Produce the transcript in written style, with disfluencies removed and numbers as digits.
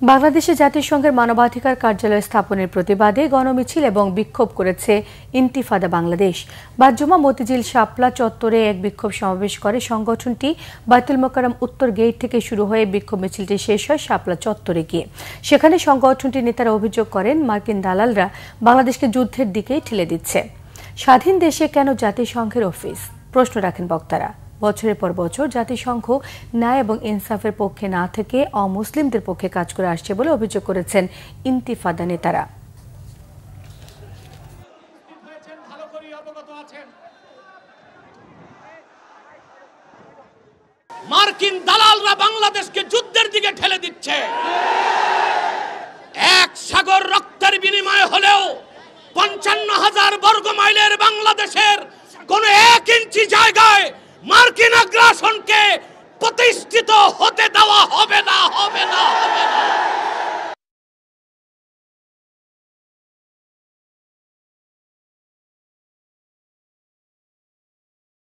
বাংলাদেশে জাতিসংঘের মানবাধিকার কার্যালয় স্থাপনের প্রতিবাদে গণমিছিল এবং বিক্ষোভ করেছে ইন্তিফাদা বাংলাদেশ। বাদ-জুমা মতিঝিল শাপলা চত্বরে এক বিক্ষোভ সমাবেশ করে সংগঠনটি। বায়তুল মোকাররম উত্তর গেট থেকে শুরু হয়ে বিক্ষোভ মিছিলটি শেষ হয় শাপলা চত্বরে গিয়ে। সেখানে সংগঠনটির নেতারা অভিযোগ করেন, মার্কিন দালালরা বাংলাদেশকে যুদ্ধের দিকেই ঠেলে দিচ্ছে। স্বাধীন দেশে কেন জাতিসংঘের অফিস, প্রশ্ন রাখেন বক্তারা। বছরের পর বছর জাতিসংঘ ন্যায় এবং ইনসাফের পক্ষে না থেকে অমুসলিমদের পক্ষে কাজ করে আসছে বলে অভিযোগ করেছেন ইন্তিফাদা নেতারা। মার্কিন দালালরা বাংলাদেশকে যুদ্ধের দিকে ঠেলে দিচ্ছে। এক সাগর রক্তের বিনিময়ে হলেও ৫৫,০০০ বর্গ মাইলের বাংলাদেশের কোন ১ ইঞ্চি জায়গায় মার্কিন আগ্রাসনকে প্রতিষ্ঠিত হতে দেওয়া হবে না।